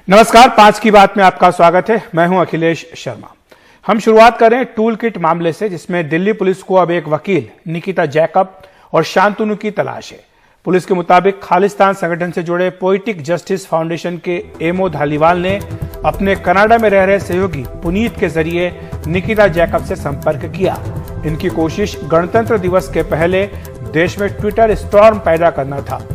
नमस्कार, 5 की बात में आपका स्वागत है। मैं हूं अखिलेश शर्मा। हम शुरुआत करें टूल किट मामले से, जिसमें दिल्ली पुलिस को अब एक वकील निकिता जैकब और शांतनु की तलाश है। पुलिस के मुताबिक खालिस्तान संगठन से जुड़े पोएटिक जस्टिस फाउंडेशन के एमओ धालीवाल ने अपने कनाडा में रह रहे सहयोगी पुनीत के जरिए निकिता जैकब से संपर्क किया। इनकी कोशिश गणतंत्र दिवस के पहले देश में ट्विटर स्टॉर्म पैदा करना था।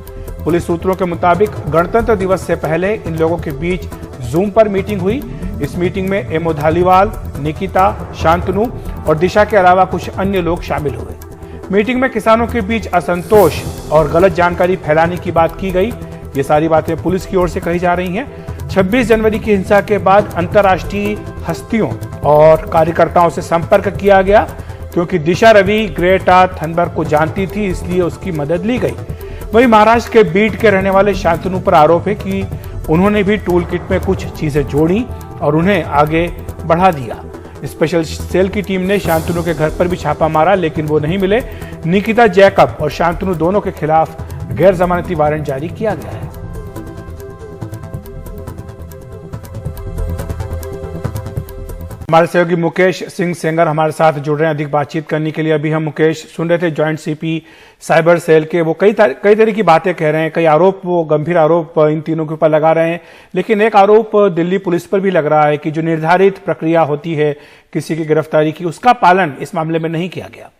पुलिस सूत्रों के मुताबिक गणतंत्र दिवस से पहले इन लोगों के बीच जूम पर मीटिंग हुई। इस मीटिंग में एमओ धालीवाल, निकिता, शांतनु और दिशा के अलावा कुछ अन्य लोग शामिल हुए। मीटिंग में किसानों के बीच असंतोष और गलत जानकारी फैलाने की बात की गई। ये सारी बातें पुलिस की ओर से कही जा रही हैं। 26 जनवरी की हिंसा के बाद अंतर्राष्ट्रीय हस्तियों और कार्यकर्ताओं से संपर्क किया गया, क्योंकि दिशा रवि ग्रेटा थनबर्ग को जानती थी, इसलिए उसकी मदद ली गई। वहीं महाराष्ट्र के बीट के रहने वाले शांतनु पर आरोप है कि उन्होंने भी टूल किट में कुछ चीजें जोड़ी और उन्हें आगे बढ़ा दिया। स्पेशल सेल की टीम ने शांतनु के घर पर भी छापा मारा, लेकिन वो नहीं मिले। निकिता जैकब और शांतनु दोनों के खिलाफ गैर जमानती वारंट जारी किया गया है। हमारे सहयोगी मुकेश सिंह सेंगर हमारे साथ जुड़ रहे हैं अधिक बातचीत करने के लिए। अभी हम मुकेश सुन रहे थे जॉइंट सीपी साइबर सेल के, वो कई तरह की बातें कह रहे हैं, कई आरोप, वो गंभीर आरोप इन तीनों के ऊपर लगा रहे हैं। लेकिन एक आरोप दिल्ली पुलिस पर भी लग रहा है कि जो निर्धारित प्रक्रिया होती है किसी की गिरफ्तारी की, उसका पालन इस मामले में नहीं किया गया।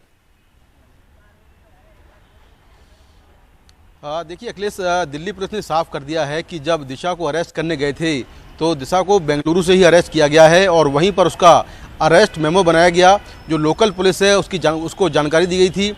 देखिए अखिलेश, दिल्ली पुलिस ने साफ कर दिया है कि जब दिशा को अरेस्ट करने गए थे तो दिशा को बेंगलुरु से ही अरेस्ट किया गया है और वहीं पर उसका अरेस्ट मेमो बनाया गया। जो लोकल पुलिस है उसको जानकारी दी गई थी।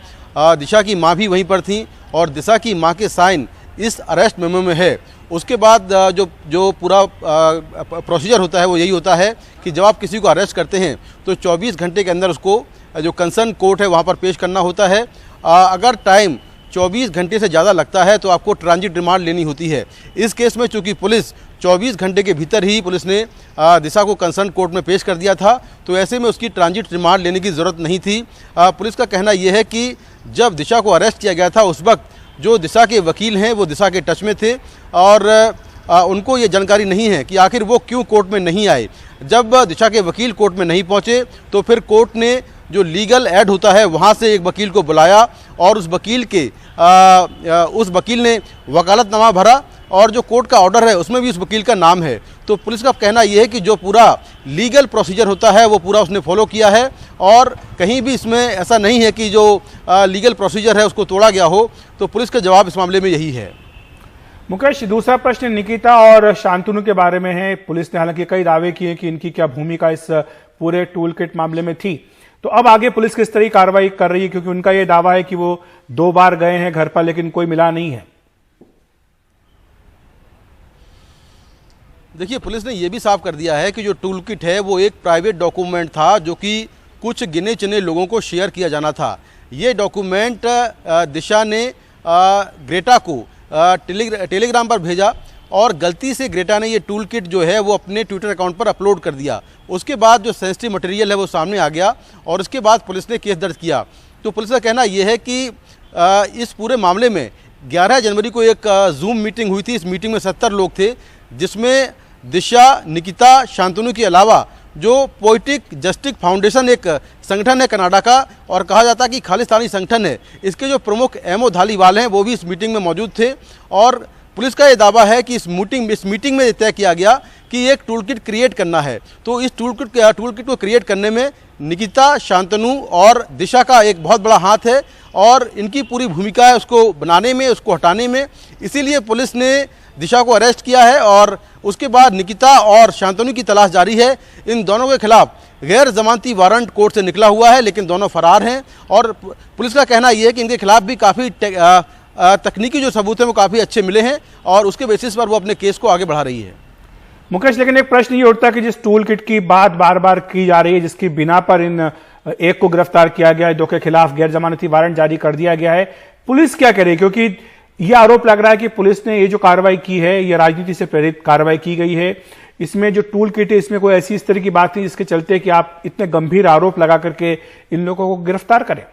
दिशा की मां भी वहीं पर थी और दिशा की मां के साइन इस अरेस्ट मेमो में है। उसके बाद जो पूरा प्रोसीजर होता है वो यही होता है कि जब आप किसी को अरेस्ट करते हैं तो 24 घंटे के अंदर उसको जो कंसर्न कोर्ट है वहाँ पर पेश करना होता है। अगर टाइम 24 घंटे से ज़्यादा लगता है तो आपको ट्रांजिट रिमांड लेनी होती है। इस केस में चूंकि पुलिस 24 घंटे के भीतर ही पुलिस ने दिशा को कंसर्न कोर्ट में पेश कर दिया था, तो ऐसे में उसकी ट्रांजिट रिमांड लेने की ज़रूरत नहीं थी। पुलिस का कहना यह है कि जब दिशा को अरेस्ट किया गया था उस वक्त जो दिशा के वकील हैं वो दिशा के टच में थे और उनको ये जानकारी नहीं है कि आखिर वो क्यों कोर्ट में नहीं आए। जब दिशा के वकील कोर्ट में नहीं पहुँचे तो फिर कोर्ट ने जो लीगल एड होता है वहाँ से एक वकील को बुलाया और उस वकील ने वकालतनामा भरा और जो कोर्ट का ऑर्डर है उसमें भी उस वकील का नाम है। तो पुलिस का कहना यह है कि जो पूरा लीगल प्रोसीजर होता है वो पूरा उसने फॉलो किया है और कहीं भी इसमें ऐसा नहीं है कि जो लीगल प्रोसीजर है उसको तोड़ा गया हो। तो पुलिस का जवाब इस मामले में यही है। मुकेश, दूसरा प्रश्न निकिता और शांतनु के बारे में है। पुलिस ने हालांकि कई दावे किए कि इनकी क्या भूमिका इस पूरे टूल किट मामले में थी। तो अब आगे पुलिस किस तरह की कार्रवाई कर रही है, क्योंकि उनका यह दावा है कि वो 2 बार गए हैं घर पर लेकिन कोई मिला नहीं है। देखिए पुलिस ने यह भी साफ कर दिया है कि जो टूल किट है वो एक प्राइवेट डॉक्यूमेंट था जो कि कुछ गिने चुने लोगों को शेयर किया जाना था। ये डॉक्यूमेंट दिशा ने ग्रेटा को टेलीग्राम पर भेजा और गलती से ग्रेटा ने ये टूल किट जो है वो अपने ट्विटर अकाउंट पर अपलोड कर दिया। उसके बाद जो सेंसिटिव मटेरियल है वो सामने आ गया और उसके बाद पुलिस ने केस दर्ज किया। तो पुलिस का कहना यह है कि इस पूरे मामले में 11 जनवरी को एक जूम मीटिंग हुई थी। इस मीटिंग में 70 लोग थे, जिसमें दिशा, निकिता, शांतनु के अलावा जो पोएटिक जस्टिस फाउंडेशन एक संगठन है कनाडा का और कहा जाता है कि खालिस्तानी संगठन है, इसके जो प्रमुख एमओ धालीवाल हैं वो भी इस मीटिंग में मौजूद थे। और पुलिस का ये दावा है कि इस मीटिंग में तय किया गया कि एक टूल किट क्रिएट करना है। तो इस टूल किट को क्रिएट करने में निकिता, शांतनु और दिशा का एक बहुत बड़ा हाथ है और इनकी पूरी भूमिका है उसको बनाने में, उसको हटाने में। इसीलिए पुलिस ने दिशा को अरेस्ट किया है और उसके बाद निकिता और शांतनु की तलाश जारी है। इन दोनों के खिलाफ गैर जमानती वारंट कोर्ट से निकला हुआ है, लेकिन दोनों फरार हैं और पुलिस का कहना यह है कि इनके खिलाफ भी काफ़ी तकनीकी जो सबूत हैं वो काफ़ी अच्छे मिले हैं और उसके बेसिस पर वो अपने केस को आगे बढ़ा रही है। मुकेश, लेकिन एक प्रश्न ये उठता है कि जिस टूल किट की बात बार बार की जा रही है, जिसकी बिना पर इन एक को गिरफ्तार किया गया है, 2 के खिलाफ गैर जमानती वारंट जारी कर दिया गया है, पुलिस क्या करे? क्योंकि यह आरोप लग रहा है कि पुलिस ने ये जो कार्रवाई की है ये राजनीति से प्रेरित कार्रवाई की गई है। इसमें जो टूल किट है इसमें कोई ऐसी इस तरह की बात नहीं जिसके चलते कि आप इतने गंभीर आरोप लगा करके इन लोगों को गिरफ्तार करें।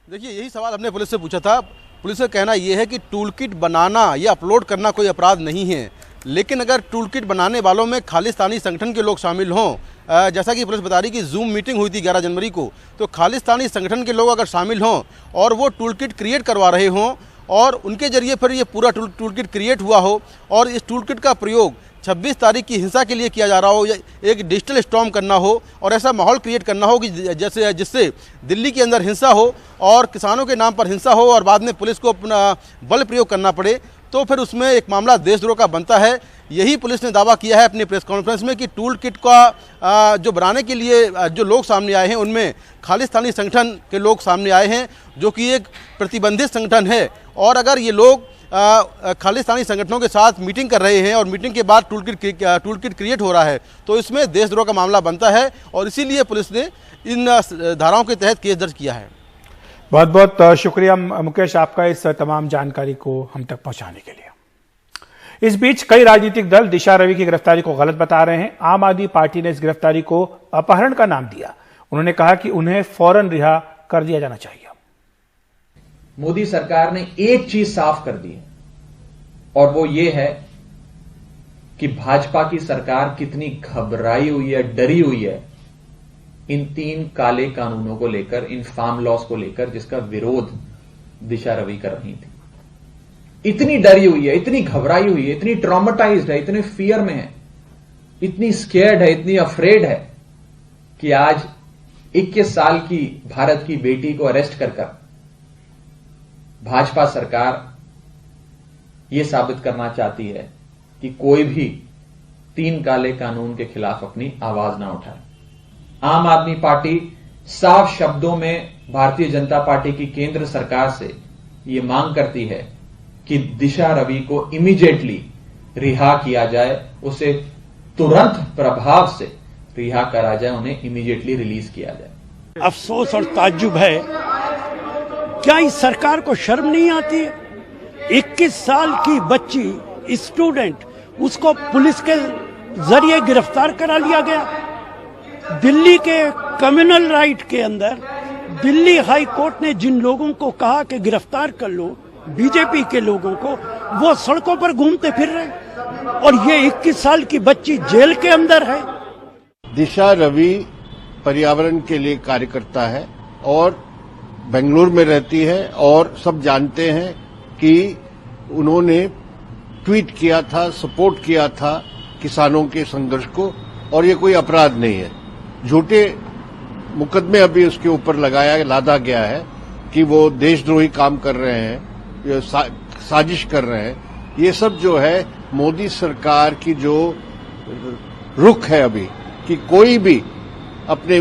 देखिए यही सवाल हमने पुलिस से पूछा था। पुलिस का कहना यह है कि टूल किट बनाना या अपलोड करना कोई अपराध नहीं है, लेकिन अगर टूल किट बनाने वालों में खालिस्तानी संगठन के लोग शामिल हों, जैसा कि पुलिस बता रही कि जूम मीटिंग हुई थी 11 जनवरी को, तो खालिस्तानी संगठन के लोग अगर शामिल हों और वो टूल किट क्रिएट करवा रहे हों और उनके जरिए फिर ये पूरा टूल किट क्रिएट हुआ हो और इस टूल किट का प्रयोग 26 तारीख की हिंसा के लिए किया जा रहा हो, या एक डिजिटल स्टॉर्म करना हो और ऐसा माहौल क्रिएट करना हो कि जैसे जिससे दिल्ली के अंदर हिंसा हो और किसानों के नाम पर हिंसा हो और बाद में पुलिस को अपना बल प्रयोग करना पड़े, तो फिर उसमें एक मामला देशद्रोह का बनता है। यही पुलिस ने दावा किया है अपनी प्रेस कॉन्फ्रेंस में कि टूल किट का जो बनाने के लिए जो लोग सामने आए हैं उनमें खालिस्तानी संगठन के लोग सामने आए हैं, जो कि एक प्रतिबंधित संगठन है। और अगर ये लोग खालिस्तानी संगठनों के साथ मीटिंग कर रहे हैं और मीटिंग के बाद टूल किट क्रिएट हो रहा है, तो इसमें देशद्रोह का मामला बनता है और इसीलिए पुलिस ने इन धाराओं के तहत केस दर्ज किया है। बहुत बहुत शुक्रिया मुकेश आपका इस तमाम जानकारी को हम तक पहुंचाने के लिए। इस बीच कई राजनीतिक दल दिशा रवि की गिरफ्तारी को गलत बता रहे हैं। आम आदमी पार्टी ने इस गिरफ्तारी को अपहरण का नाम दिया। उन्होंने कहा कि उन्हें फौरन रिहा कर दिया जाना चाहिए। मोदी सरकार ने एक चीज साफ कर दी और वो ये है कि भाजपा की सरकार कितनी घबराई हुई है, डरी हुई है इन 3 काले कानूनों को लेकर, इन फार्म लॉस को लेकर, जिसका विरोध दिशा रवि कर रही थी। इतनी डरी हुई है, इतनी घबराई हुई है, इतनी ट्रॉमेटाइज्ड है, इतने फियर में है, इतनी स्केर्ड है, इतनी अफ्रेड है कि आज 21 साल की भारत की बेटी को अरेस्ट कर भाजपा सरकार यह साबित करना चाहती है कि कोई भी 3 काले कानून के खिलाफ अपनी आवाज ना उठाए। आम आदमी पार्टी साफ शब्दों में भारतीय जनता पार्टी की केंद्र सरकार से यह मांग करती है कि दिशा रवि को इमीडिएटली रिहा किया जाए, उसे तुरंत प्रभाव से रिहा करा जाए, उन्हें इमीडिएटली रिलीज किया जाए। अफसोस और ताज्जुब है, क्या इस सरकार को शर्म नहीं आती है? 21 साल की बच्ची स्टूडेंट, उसको पुलिस के जरिए गिरफ्तार करा लिया गया। दिल्ली के कम्युनल राइट के अंदर दिल्ली हाई कोर्ट ने जिन लोगों को कहा कि गिरफ्तार कर लो, बीजेपी के लोगों को, वो सड़कों पर घूमते फिर रहे और ये 21 साल की बच्ची जेल के अंदर है। दिशा रवि पर्यावरण के लिए कार्यकर्ता है और बेंगलुरु में रहती है और सब जानते हैं कि उन्होंने ट्वीट किया था, सपोर्ट किया था किसानों के संघर्ष को, और ये कोई अपराध नहीं है। झूठे मुकदमे अभी उसके ऊपर लादा गया है कि वो देशद्रोही काम कर रहे हैं, साजिश कर रहे हैं। ये सब जो है मोदी सरकार की जो रुख है अभी कि कोई भी अपने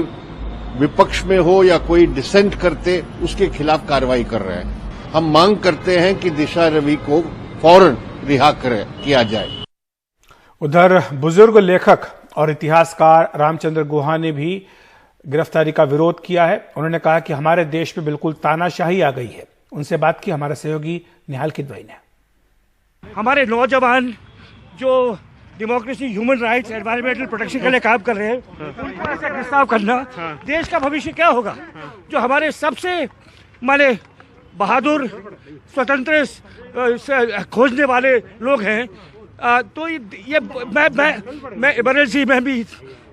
विपक्ष में हो या कोई डिसेंट करते, उसके खिलाफ कार्रवाई कर रहे हैं। हम मांग करते हैं कि दिशा रवि को फौरन रिहा किया जाए। उधर बुजुर्ग लेखक और इतिहासकार रामचंद्र गुहा ने भी गिरफ्तारी का विरोध किया है। उन्होंने कहा कि हमारे देश में बिल्कुल तानाशाही आ गई है। उनसे बात की हमारे सहयोगी निहाल किदवई ने। हमारे नौजवान जो democracy, human rights, environmental protection के लिए काम कर रहे हैं, उनको ऐसा गिरफ्तार करना, देश का भविष्य क्या होगा? जो हमारे सबसे माने बहादुर स्वतंत्र खोजने वाले लोग हैं, तो ये मैं इमरजेंसी में भी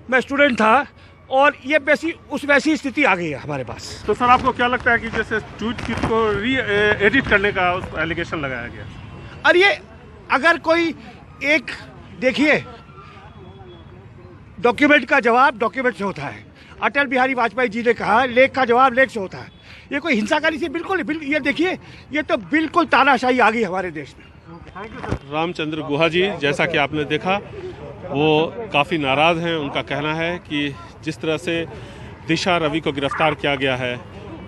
मैं स्टूडेंट था और ये वैसी स्थिति आ गई है हमारे पास। तो सर आपको क्या लगता है कि जैसे ट्वीट किट को एडिट करने का एलिगेशन लगाया गया? अरे अगर कोई एक देखिए, डॉक्यूमेंट का जवाब डॉक्यूमेंट से होता है। अटल बिहारी वाजपेयी जी ने कहा लेख का जवाब लेख से होता है। ये कोई हिंसाकारी से बिल्कुल ये देखिए, ये तो बिल्कुल तानाशाही आ गई हमारे देश में। रामचंद्र गुहा जी, जैसा कि आपने देखा, वो काफ़ी नाराज़ हैं। उनका कहना है कि जिस तरह से दिशा रवि को गिरफ्तार किया गया है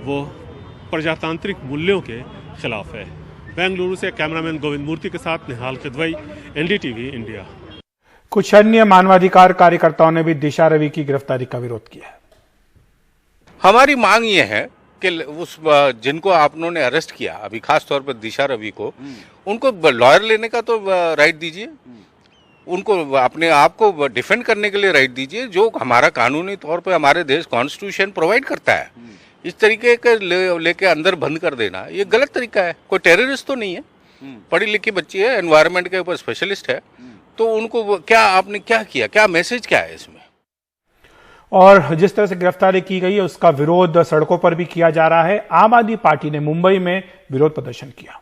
वो प्रजातांत्रिक मूल्यों के खिलाफ है। बेंगलुरु से कैमरामैन गोविंद मूर्ति के साथ निहाल किदवई, एनडीटीवी इंडिया। कुछ अन्य मानवाधिकार कार्यकर्ताओं ने भी दिशा रवि की गिरफ्तारी का विरोध किया है। हमारी मांग ये है कि उस जिनको आपने अरेस्ट किया अभी, खास तौर पर दिशा रवि को, उनको लॉयर लेने का तो राइट दीजिए, उनको अपने आप को डिफेंड करने के लिए राइट दीजिए, जो हमारा कानूनी तौर पर हमारे देश कॉन्स्टिट्यूशन प्रोवाइड करता है। इस तरीके के लेके अंदर बंद कर देना ये गलत तरीका है। कोई टेररिस्ट तो नहीं है, पढ़ी लिखी बच्ची है, एनवायरनमेंट के ऊपर स्पेशलिस्ट है, तो उनको क्या आपने क्या किया, क्या मैसेज क्या है इसमें? और जिस तरह से गिरफ्तारी की गई है उसका विरोध सड़कों पर भी किया जा रहा है। आम आदमी पार्टी ने मुंबई में विरोध प्रदर्शन किया।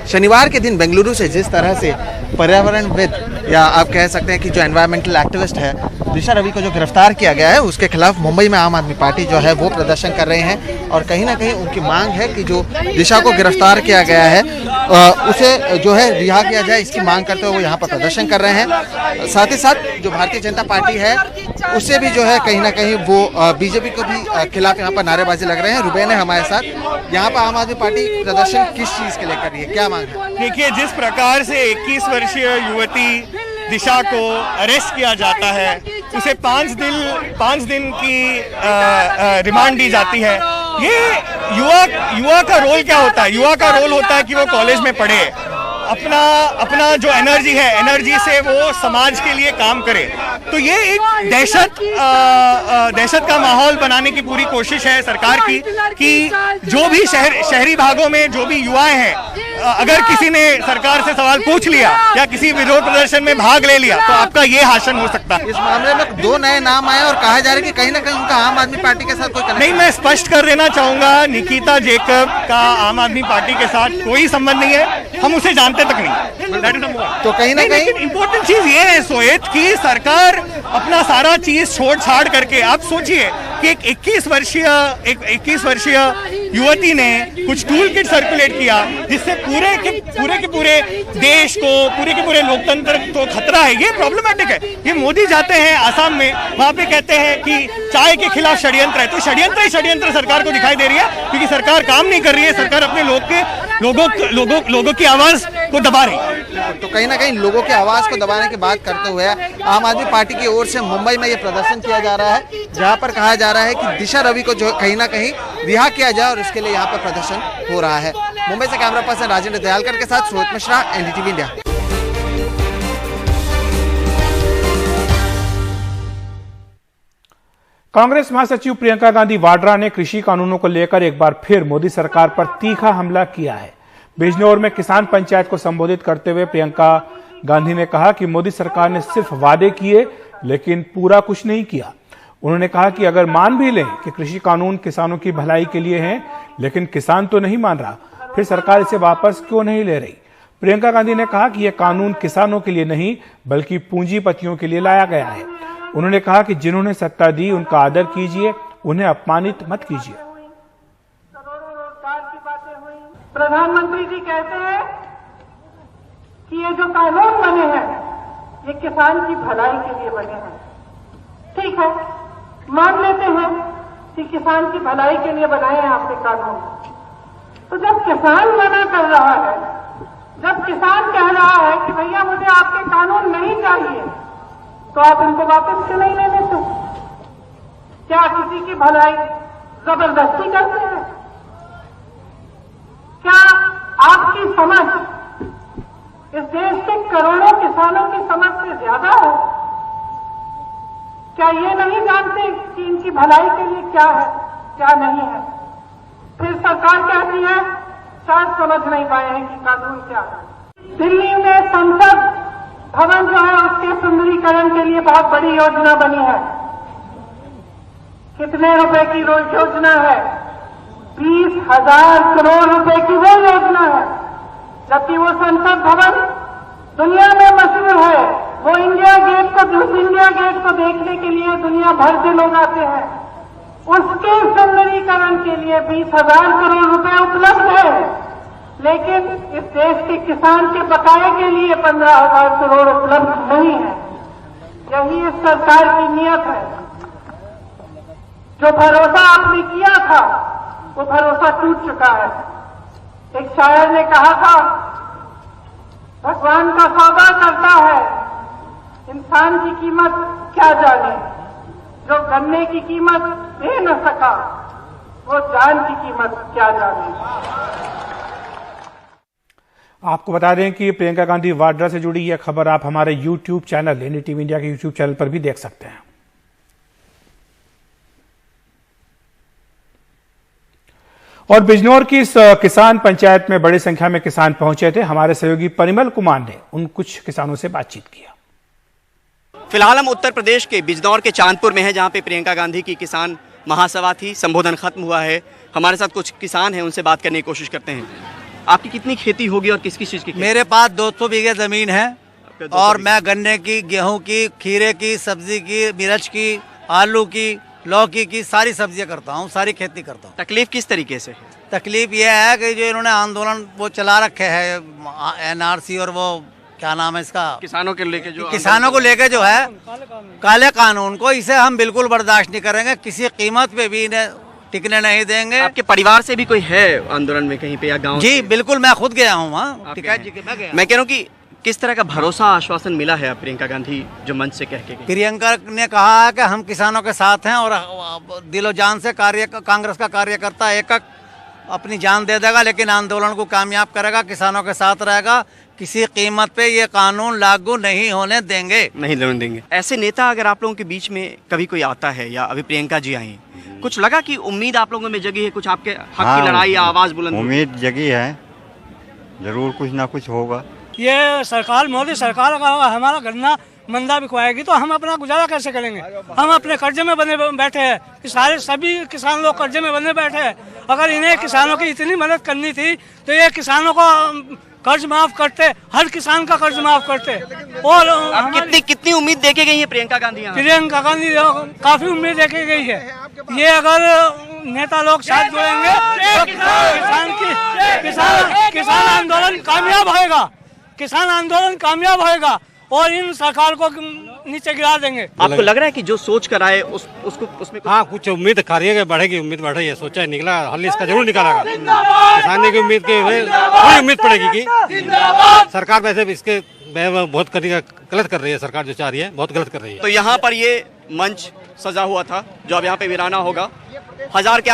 शनिवार के दिन बेंगलुरु से जिस तरह से पर्यावरणविद या आप कह सकते हैं कि जो एनवायरमेंटल एक्टिविस्ट है दिशा रवि को जो गिरफ्तार किया गया है, उसके खिलाफ मुंबई में आम आदमी पार्टी जो है वो प्रदर्शन कर रहे हैं और कहीं ना कहीं उनकी मांग है कि जो दिशा को गिरफ्तार किया गया है उसे जो है रिहा किया जाए, इसकी मांग करते हुए वो यहाँ पर प्रदर्शन कर रहे हैं। साथ ही साथ जो भारतीय जनता पार्टी है उससे भी जो है कहीं ना कहीं वो बीजेपी को भी खिलाफ यहाँ पर नारेबाजी लग रहे हैं। रुबैन है हमारे साथ, यहाँ पर आम आदमी पार्टी प्रदर्शन किस चीज के लिए कर रही है, क्या मांग है? देखिए, जिस प्रकार से 21 वर्षीय युवती दिशा को अरेस्ट किया जाता है, उसे 5 दिन की रिमांड दी जाती है। ये युवा का रोल क्या होता है? युवा का रोल होता है कि वो कॉलेज में पढ़े, अपना जो एनर्जी है, एनर्जी से वो समाज के लिए काम करे। तो ये एक दहशत का माहौल बनाने की पूरी कोशिश है सरकार की कि जो भी शहरी भागों में जो भी युवा हैं, अगर किसी ने सरकार से सवाल पूछ लिया या किसी विरोध प्रदर्शन में भाग ले लिया तो आपका ये हाशन हो सकता है। इस मामले में 2 नए नाम आए और कहा जा रहा है कि कहीं ना कहीं उनका आम आदमी पार्टी के साथ कोई कनेक्शन नहीं। मैं स्पष्ट कर देना चाहूंगा, निकिता जैकब का आम आदमी पार्टी के साथ कोई संबंध नहीं है, हम उसे जानते तक नहीं। तो कहीं ना कहीं इम्पोर्टेंट चीज ये है सोएत कि सरकार अपना सारा चीज छोड़ छाड़ करके, आप सोचिए कि एक 21 वर्षीय युवती ने कुछ टूल किट सर्कुलेट किया जिससे पूरे के देश को, पूरे के पूरे लोकतंत्र को खतरा है। ये प्रॉब्लमेटिक है। ये मोदी जाते हैं आसाम में, वहां पे कहते हैं कि चाय के खिलाफ षड्यंत्र है, तो षड्यंत्र ही षड्यंत्र सरकार को दिखाई दे रही है क्योंकि सरकार काम नहीं कर रही है, सरकार अपने लोगों की आवाज को दबा रही है। तो कहीं ना कहीं लोगों की आवाज को दबाने की बात करते हुए आम आदमी पार्टी की ओर से मुंबई में ये प्रदर्शन किया जा रहा है, जहां पर कहा जा रहा है कि दिशा रवि को जो कहीं ना कहीं रिहा किया जाए और इसके लिए यहाँ पर प्रदर्शन हो रहा है। मुंबई से कैमरा पर्सन राजेंद्र दयालकर के साथ सोहित मिश्रा, एनडीटीवी इंडिया। कांग्रेस महासचिव प्रियंका गांधी वाड्रा ने कृषि कानूनों को लेकर एक बार फिर मोदी सरकार पर तीखा हमला किया है। बिजनौर में किसान पंचायत को संबोधित करते हुए प्रियंका गांधी ने कहा कि मोदी सरकार ने सिर्फ वादे किए लेकिन पूरा कुछ नहीं किया। उन्होंने कहा कि अगर मान भी लें कि कृषि कानून किसानों की भलाई के लिए हैं, लेकिन किसान तो नहीं मान रहा, फिर सरकार इसे वापस क्यों नहीं ले रही? प्रियंका गांधी ने कहा कि यह कानून किसानों के लिए नहीं बल्कि पूंजीपतियों के लिए लाया गया है। उन्होंने कहा कि जिन्होंने सत्ता दी उनका आदर कीजिए, उन्हें अपमानित मत कीजिए। प्रधानमंत्री जी कहते हैं कि ये जो कानून बने हैं ये किसान की भलाई के लिए बने हैं। ठीक है, मान लेते हैं कि किसान की भलाई के लिए बनाए हैं आपने कानून। तो जब किसान मना कर रहा है, जब किसान कह रहा है कि भैया मुझे आपके कानून नहीं चाहिए, तो आप इनको वापस क्यों नहीं ले लेते? क्या किसी की भलाई जबरदस्ती करते हैं? क्या आपकी समझ इस देश के करोड़ों किसानों की समझ से ज्यादा है? क्या ये नहीं जानते कि इनकी भलाई के लिए क्या है, क्या नहीं है? फिर सरकार कहती है शायद समझ नहीं पाए हैं कि कानून क्या है। दिल्ली में संसद भवन जो है उसके सुंदरीकरण के लिए बहुत बड़ी योजना बनी है। कितने रुपए की योजना है? 20,000 करोड़ रुपए की वो योजना है, जबकि वो संसद भवन दुनिया में मशहूर है। वो इंडिया गेट को देखने के लिए दुनिया भर से लोग आते हैं। उसके सुंदरीकरण के लिए 20,000 करोड़ रुपए उपलब्ध है, लेकिन इस देश के किसान के बकाये के लिए 15,000 करोड़ उपलब्ध नहीं है। यही इस सरकार की नियत है। जो भरोसा आपने किया था वो भरोसा टूट चुका है। एक शायर ने कहा था, भगवान का सौदा करता है, इंसान की कीमत क्या जाने। जो गन्ने की कीमत दे न सका वो जान की कीमत क्या जाने। आपको बता दें कि प्रियंका गांधी वाड्रा से जुड़ी यह खबर आप हमारे YouTube चैनल एनडीटीवी इंडिया के YouTube चैनल पर भी देख सकते हैं। और बिजनौर की इस किसान पंचायत में बड़ी संख्या में किसान पहुंचे थे। हमारे सहयोगी परिमल कुमार ने उन कुछ किसानों से बातचीत किया। फिलहाल हम उत्तर प्रदेश के बिजनौर के चांदपुर में हैं, जहां पे प्रियंका गांधी की किसान महासभा थी, संबोधन खत्म हुआ है। हमारे साथ कुछ किसान हैं, उनसे बात करने की कोशिश करते हैं। आपकी कितनी खेती होगी और किस किस चीज की? मेरे पास 200 बीघे जमीन है और मैं गन्ने की, गेहूं की, खीरे की, सब्जी की, मिर्च की, आलू की, लौकी की सारी सब्जियां करता हूँ, सारी खेती करता हूँ। तकलीफ किस तरीके से है? तकलीफ ये है कि जो इन्होंने आंदोलन वो चला रखे है NRC और वो क्या नाम है इसका, किसानों के लेके जो है काले कानून को, इसे हम बिल्कुल बर्दाश्त नहीं करेंगे, किसी कीमत पे भी इन्हें टिकने नहीं देंगे। आपके परिवार से भी कोई है आंदोलन में कहीं पे या गाँव? जी बिल्कुल, मैं खुद गया हूँ वहाँ। मैं कह रहा हूँ कि किस तरह का भरोसा आश्वासन मिला है प्रियंका गांधी जो मंच से कह के गई? प्रियंका ने कहा है कि हम किसानों के साथ हैं और दिलो जान से कांग्रेस का कार्यकर्ता एक अपनी जान दे देगा, लेकिन आंदोलन को कामयाब करेगा, किसानों के साथ रहेगा, किसी कीमत पे ये कानून लागू नहीं होने देंगे। ऐसे नेता अगर आप लोगों के बीच में कभी कोई आता है, या अभी प्रियंका जी आई, कुछ लगा कि उम्मीद आप लोगों में जगी है, कुछ आपके हक की लड़ाई या आवाज बुलंद? उम्मीद जगी है, जरूर कुछ ना कुछ होगा। ये सरकार, मोदी सरकार अगर हमारा गन्ना मंदा बिकवाएगी तो हम अपना गुजारा कैसे करेंगे? हम अपने कर्जे में बने बैठे हैं, सभी किसान लोग कर्जे में बने बैठे हैं। अगर इन्हें किसानों की इतनी मदद करनी थी तो ये किसानों को कर्ज माफ करते, हर किसान का कर्ज माफ करते। और कितनी उम्मीद देके गई है प्रियंका गांधी? प्रियंका गांधी काफी उम्मीद देके गई है। ये अगर नेता लोग साथ जुड़ेंगे तो किसान आंदोलन कामयाब होगा, किसान आंदोलन कामयाब होगा और इन सरकार को नीचे गिरा देंगे। आपको लग रहा है कि जो सोच कर आए उसको उसमें कुछ उम्मीद करिएगा, बढ़ेगी, उम्मीद बढ़ रही है, सोचा है, निकला हल इसका जरूर निकालेगा। किसानी की उम्मीद की पूरी उम्मीद पड़ेगी कि सरकार वैसे भी इसके बहुत गलत कर रही है, सरकार जो चाह रही है बहुत गलत कर रही है। तो यहाँ पर ये मंच सजा हुआ था जो अब यहाँ पे वीराना होगा, 1000 के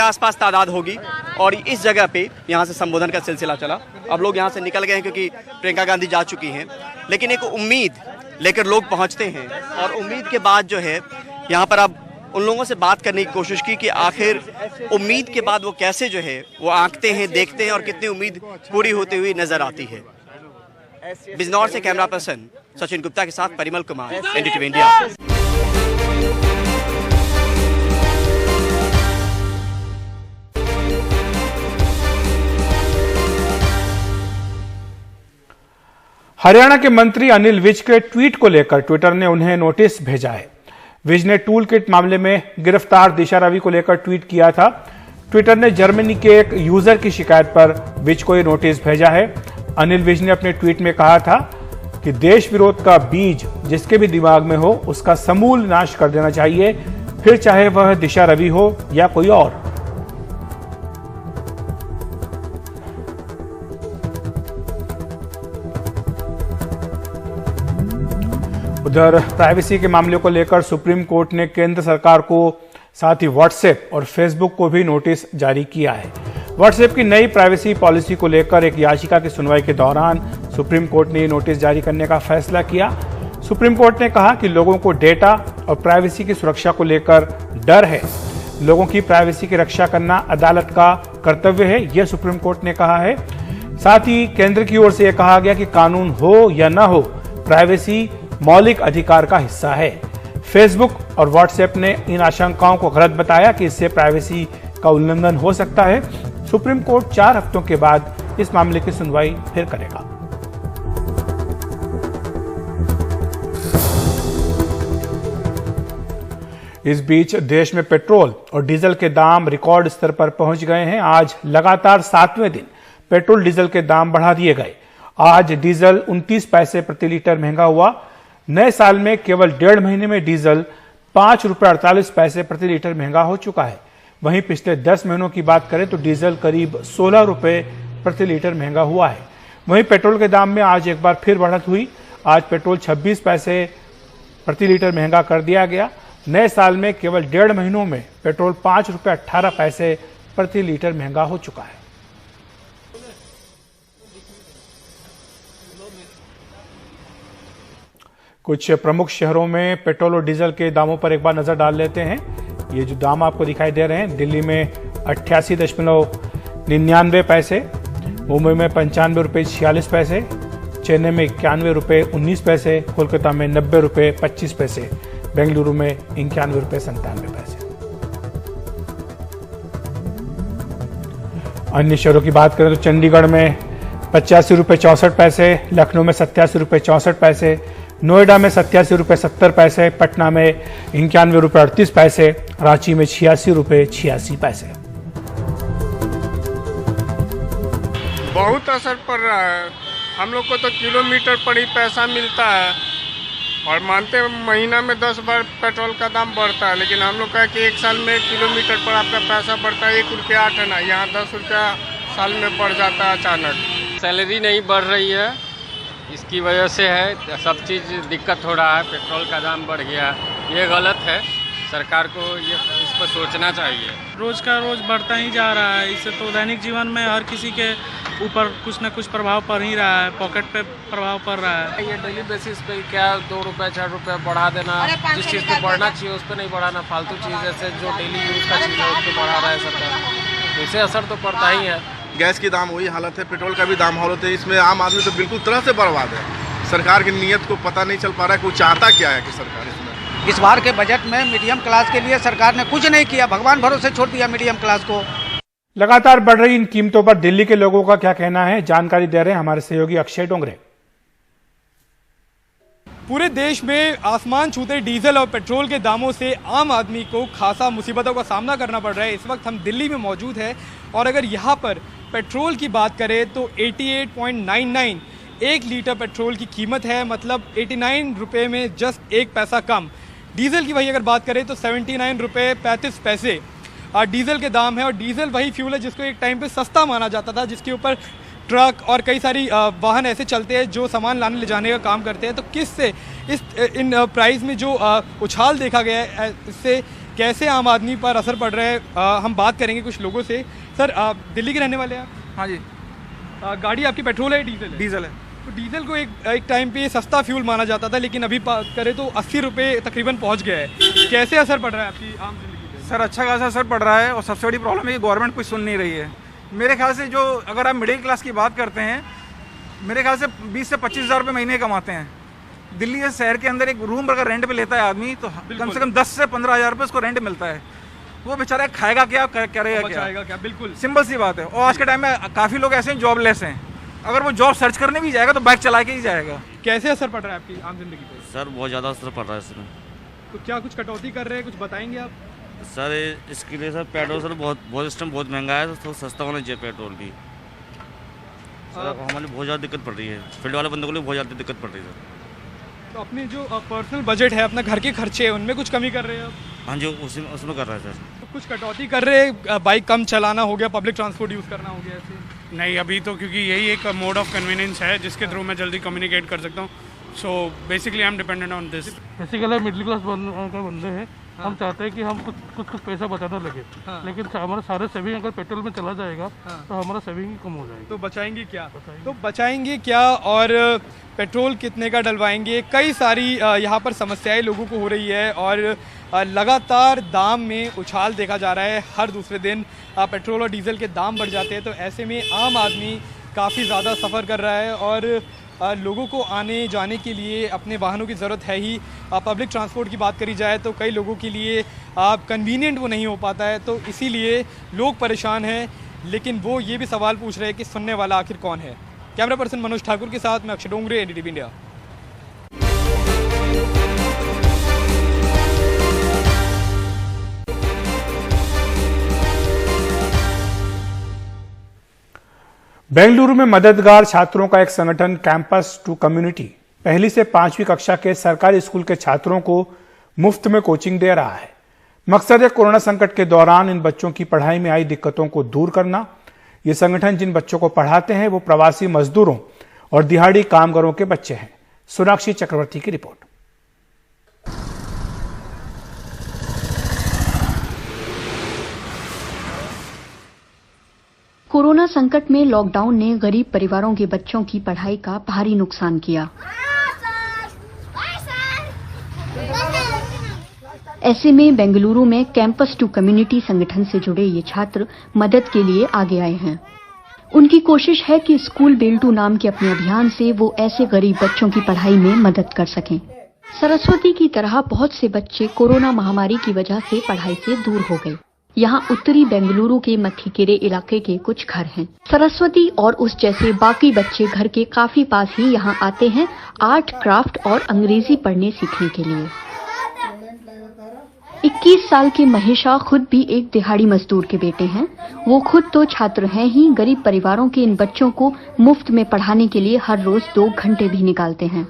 आसपास तादाद होगी और इस जगह पे यहाँ से संबोधन का सिलसिला चला। अब लोग यहाँ से निकल गए हैं क्योंकि प्रियंका गांधी जा चुकी हैं, लेकिन एक उम्मीद लेकर लोग पहुँचते हैं और उम्मीद के बाद जो है यहाँ पर अब उन लोगों से बात करने की कोशिश की कि आखिर उम्मीद के बाद वो कैसे जो है वो आंकते हैं, देखते हैं और कितनी उम्मीद पूरी होती हुई नजर आती है। बिजनौर से कैमरा पर्सन सचिन गुप्ता के साथ परिमल कुमार, NDTV इंडिया। हरियाणा के मंत्री अनिल विज के ट्वीट को लेकर ट्विटर ने उन्हें नोटिस भेजा है। विज ने टूल किट मामले में गिरफ्तार दिशा रवि को लेकर ट्वीट किया था। ट्विटर ने जर्मनी के एक यूजर की शिकायत पर विज को ये नोटिस भेजा है। अनिल विज ने अपने ट्वीट में कहा था कि देश विरोध का बीज जिसके भी दिमाग में हो उसका समूल नाश कर देना चाहिए, फिर चाहे वह दिशा रवि हो या कोई और। उधर प्राइवेसी के मामले को लेकर सुप्रीम कोर्ट ने केंद्र सरकार को साथ ही व्हाट्सएप और फेसबुक को भी नोटिस जारी किया है। व्हाट्सएप की नई प्राइवेसी पॉलिसी को लेकर एक याचिका की सुनवाई के दौरान सुप्रीम कोर्ट ने ये नोटिस जारी करने का फैसला किया। सुप्रीम कोर्ट ने कहा कि लोगों को डेटा और प्राइवेसी की सुरक्षा को लेकर डर है। लोगों की प्राइवेसी की रक्षा करना अदालत का कर्तव्य है, यह सुप्रीम कोर्ट ने कहा है। साथ ही केंद्र की ओर से यह कहा गया कि कानून हो या न हो, प्राइवेसी मौलिक अधिकार का हिस्सा है। फेसबुक और व्हाट्सएप ने इन आशंकाओं को गलत बताया कि इससे प्राइवेसी का उल्लंघन हो सकता है। सुप्रीम कोर्ट 4 हफ्तों के बाद इस मामले की सुनवाई फिर करेगा। इस बीच देश में पेट्रोल और डीजल के दाम रिकॉर्ड स्तर पर पहुंच गए हैं। आज लगातार 7वें दिन पेट्रोल डीजल के दाम बढ़ा दिए गए। आज डीजल 29 पैसे प्रति लीटर महंगा हुआ। नए साल में केवल 1.5 महीने में डीजल ₹5.48 प्रति लीटर महंगा हो चुका है। वहीं पिछले 10 महीनों की बात करें तो डीजल करीब ₹16 प्रति लीटर महंगा हुआ है। वहीं पेट्रोल के दाम में आज एक बार फिर बढ़त हुई। आज पेट्रोल 26 पैसे प्रति लीटर महंगा कर दिया गया। नए साल में केवल 1.5 महीनों में पेट्रोल ₹5.18 प्रति लीटर महंगा हो चुका है। कुछ प्रमुख शहरों में पेट्रोल और डीजल के दामों पर एक बार नजर डाल लेते हैं। ये जो दाम आपको दिखाई दे रहे हैं, दिल्ली में 88.99 पैसे, मुंबई में 95 रुपये 46 पैसे, चेन्नई में 91 रुपये 19 पैसे, कोलकाता में 90 रुपये 25 पैसे, बेंगलुरु में 91 रुपये 97 पैसे। अन्य शहरों की बात करें तो चंडीगढ़ में 85 रुपये 64 पैसे, लखनऊ में 87 रुपये 64 पैसे, नोएडा में 87 रुपये 70 पैसे, पटना में 91 रुपये 38 पैसे, रांची में 86 रुपये 86 पैसे। बहुत असर पड़ रहा है। हम लोग को तो किलोमीटर पर ही पैसा मिलता है और मानते हैं महीना में 10 बार पेट्रोल का दाम बढ़ता है, लेकिन हम लोग का कि एक साल में किलोमीटर पर आपका पैसा बढ़ता है 1 रुपया 8 आना, यहाँ 10 रुपया साल में बढ़ जाता है अचानक। सैलरी नहीं बढ़ रही है, इसकी वजह से है, सब चीज़ दिक्कत हो रहा है, पेट्रोल का दाम बढ़ गया, ये गलत है। सरकार को ये इस पर सोचना चाहिए। रोज का रोज बढ़ता ही जा रहा है, इससे तो दैनिक जीवन में हर किसी के ऊपर कुछ न कुछ प्रभाव पड़ ही रहा है, पॉकेट पे प्रभाव पड़ रहा है। ये डेली बेसिस पे क्या 2 रुपये 4 रुपये बढ़ा देना, जिस चीज़ पे बढ़ना चाहिए उस पर नहीं बढ़ाना, फालतू चीज़ जैसे जो डेली यूज का चीज़ है उस पर बढ़ा रहा है सरकार, इससे असर तो पड़ता ही है। गैस की दाम वही हालत है, पेट्रोल का भी दाम हालत है, इसमें आम आदमी तो बिल्कुल तरह से बर्बाद है। सरकार की नीयत को पता नहीं चल पा रहा है, कोई चाहता क्या है कि सरकार इसमें। इस बार के बजट में मीडियम क्लास के लिए सरकार ने कुछ नहीं किया, भगवान भरोसे छोड़ दिया मीडियम क्लास को। लगातार बढ़ रही इन कीमतों पर दिल्ली के लोगों का क्या कहना है, जानकारी दे रहे हैं हमारे सहयोगी अक्षय डोंगरे। पूरे देश में आसमान छूते डीजल और पेट्रोल के दामों से आम आदमी को खासा मुसीबतों का सामना करना पड़ रहा है। इस वक्त हम दिल्ली में मौजूद हैं और अगर यहाँ पर पेट्रोल की बात करें तो 88.99 1 लीटर पेट्रोल की कीमत है, मतलब 89 रुपये में जस्ट 1 पैसा कम। डीजल की वही अगर बात करें तो 79 रुपये 35 पैसे डीजल के दाम है और डीजल वही फ्यूल है जिसको एक टाइम पे सस्ता माना जाता था, जिसके ऊपर ट्रक और कई सारी वाहन ऐसे चलते हैं जो सामान लाने ले जाने का काम करते हैं। तो किससे इन प्राइस में जो उछाल देखा गया है, इससे कैसे आम आदमी पर असर पड़ रहा है, हम बात करेंगे कुछ लोगों से। सर, दिल्ली के रहने वाले हैं आप? हाँ जी। गाड़ी आपकी पेट्रोल है डीजल है? डीजल है। तो डीजल को एक टाइम पे सस्ता फ्यूल माना जाता था, लेकिन अभी बात करें तो 80 रुपये तकरीबन पहुंच गया है। कैसे असर पड़ रहा है आपकी आम जिंदगी पे? सर, अच्छा खासा असर पड़ रहा है और सबसे बड़ी प्रॉब्लम है कि गवर्नमेंट कुछ सुन नहीं रही है। मेरे ख्याल से जो अगर आप मिडिल क्लास की बात करते हैं, मेरे ख्याल से 20 से 25 हज़ार रुपये महीने कमाते हैं। दिल्ली के शहर के अंदर एक रूम अगर रेंट पे लेता है आदमी तो कम से कम 10 से 15 हज़ार रुपये उसको रेंट मिलता है। वो बेचारा खाएगा क्या, करेगा क्या? बिल्कुल सिंपल सी बात है। और आज के टाइम में काफ़ी लोग ऐसे हैं जॉबलेस हैं, अगर वो जॉब सर्च करने भी जाएगा तो बाइक चला के ही जाएगा। कैसे असर पड़ रहा है आपकी आम जिंदगी पे? सर, बहुत ज़्यादा असर पड़ रहा है इसमें। तो क्या कुछ कटौती कर रहे हैं, कुछ बताएंगे आप? सर, इसके लिए सर पेट्रोल सर बहुत इस टाइम बहुत महंगा है, तो सस्ता होना चाहिए पेट्रोल भी। सर, हमारे बहुत ज़्यादा दिक्कत पड़ रही है, फील्ड वाले बंदों को बहुत ज़्यादा दिक्कत पड़ रही है सर। तो अपने जो पर्सनल बजट है, अपना घर के खर्चे हैं, उनमें कुछ कमी कर रहे हैं आप? हाँ जी, उसमें कर रहा है सर। तो कुछ कटौती कर रहे हैं, बाइक कम चलाना हो गया, पब्लिक ट्रांसपोर्ट यूज़ करना हो गया ऐसे? नहीं, अभी तो क्योंकि यही एक मोड ऑफ कन्वीनियंस है जिसके थ्रू मैं जल्दी कम्युनिकेट कर सकता हूँ। So basically I am dependent on this. Basically middle class का बंदे हैं, हम चाहते हैं कि हम कुछ पैसा बचाना लगे। लेकिन हमारा सारे सेविंग अगर पेट्रोल में चला जाएगा तो हमारा सेविंग ही कम हो जाएगा। तो बचाएंगे क्या? तो बचाएंगे क्या और पेट्रोल कितने का डलवाएंगे? कई सारी यहाँ पर समस्याएं लोगों को हो रही है और लगातार दाम में उछाल देखा जा रहा है। हर दूसरे दिन पेट्रोल और डीजल के दाम बढ़ जाते हैं, तो ऐसे में आम आदमी काफ़ी ज़्यादा सफ़र कर रहा है और लोगों को आने जाने के लिए अपने वाहनों की ज़रूरत है ही। पब्लिक ट्रांसपोर्ट की बात करी जाए तो कई लोगों के लिए कन्वीनियंट वो नहीं हो पाता है, तो इसीलिए लोग परेशान हैं। लेकिन वो ये भी सवाल पूछ रहे हैं कि सुनने वाला आखिर कौन है। कैमरा पर्सन मनोज ठाकुर के साथ मैं अक्षय डोंगरे, एनडीटीवी इंडिया। बेंगलुरु में मददगार छात्रों का एक संगठन कैंपस टू कम्युनिटी पहली से 5वीं कक्षा के सरकारी स्कूल के छात्रों को मुफ्त में कोचिंग दे रहा है। मकसद है कोरोना संकट के दौरान इन बच्चों की पढ़ाई में आई दिक्कतों को दूर करना। ये संगठन जिन बच्चों को पढ़ाते हैं वो प्रवासी मजदूरों और दिहाड़ी कामगारों के बच्चे हैं। सोनाक्षी चक्रवर्ती की रिपोर्ट। कोरोना संकट में लॉकडाउन ने गरीब परिवारों के बच्चों की पढ़ाई का भारी नुकसान किया। ऐसे में बेंगलुरु में कैंपस टू कम्युनिटी संगठन से जुड़े ये छात्र मदद के लिए आगे आए हैं। उनकी कोशिश है कि स्कूल बेल टू नाम के अपने अभियान से वो ऐसे गरीब बच्चों की पढ़ाई में मदद कर सकें। सरस्वती की तरह बहुत से बच्चे कोरोना महामारी की वजह से पढ़ाई से दूर हो गए। यहाँ उत्तरी बेंगलुरु के मक्खीकेरे इलाके के कुछ घर हैं। सरस्वती और उस जैसे बाकी बच्चे घर के काफी पास ही यहाँ आते हैं आर्ट, क्राफ्ट और अंग्रेजी पढ़ने सीखने के लिए। 21 साल के महेशा खुद भी एक दिहाड़ी मजदूर के बेटे हैं। वो खुद तो छात्र हैं ही, गरीब परिवारों के इन बच्चों को मुफ्त में पढ़ाने के लिए हर रोज 2 घंटे भी निकालते हैं।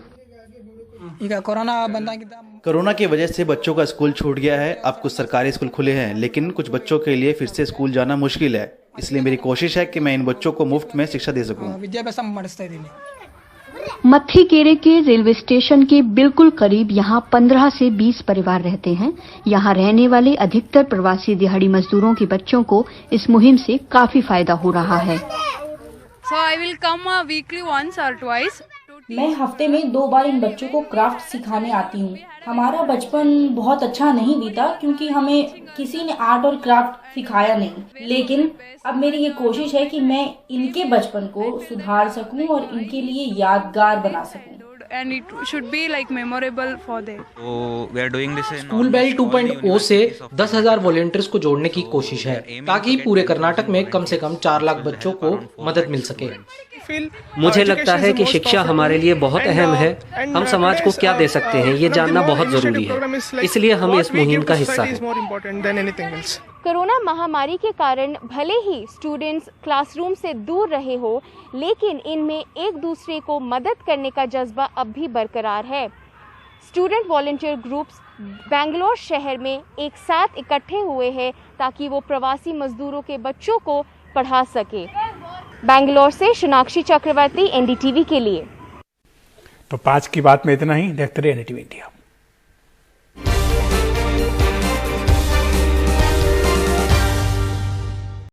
कोरोना की वजह से बच्चों का स्कूल छूट गया है। अब कुछ सरकारी स्कूल खुले हैं, लेकिन कुछ बच्चों के लिए फिर से स्कूल जाना मुश्किल है। इसलिए मेरी कोशिश है कि मैं इन बच्चों को मुफ्त में शिक्षा दे सकूं। मक्खीकेरे के रेलवे स्टेशन के बिल्कुल करीब यहाँ 15 से 20 परिवार रहते हैं। यहाँ रहने वाले अधिकतर प्रवासी दिहाड़ी मजदूरों के बच्चों को इस मुहिम से काफी फायदा हो रहा है। मैं हफ्ते में 2 बार इन बच्चों को क्राफ्ट सिखाने आती हूँ। हमारा बचपन बहुत अच्छा नहीं बीता क्योंकि हमें किसी ने आर्ट और क्राफ्ट सिखाया नहीं, लेकिन अब मेरी ये कोशिश है कि मैं इनके बचपन को सुधार सकूं और इनके लिए यादगार बना सकूं। And it should be like memorable for them. We are doing this school bell 2.0 से 10,000 वॉलंटियर्स को जोड़ने की कोशिश है ताकि पूरे कर्नाटक में कम से कम 4 लाख बच्चों को मदद मिल सके। मुझे लगता है कि शिक्षा हमारे लिए बहुत अहम है। हम समाज को क्या दे सकते हैं ये जानना बहुत जरूरी है, इसलिए हम इस मुहिम का हिस्सा हैं। कोरोना महामारी के कारण भले ही स्टूडेंट्स क्लासरूम से दूर रहे हो, लेकिन इनमें एक दूसरे को मदद करने का जज्बा अब भी बरकरार है। स्टूडेंट वॉलंटियर ग्रुप्स बेंगलोर शहर में एक साथ इकट्ठे हुए हैं ताकि वो प्रवासी मजदूरों के बच्चों को पढ़ा सके। बेंगलोर से सोनाक्षी चक्रवर्ती, एनडीटीवी के लिए। तो 5 की बात में इतना ही। देखते रहिए एनडीटीवी इंडिया।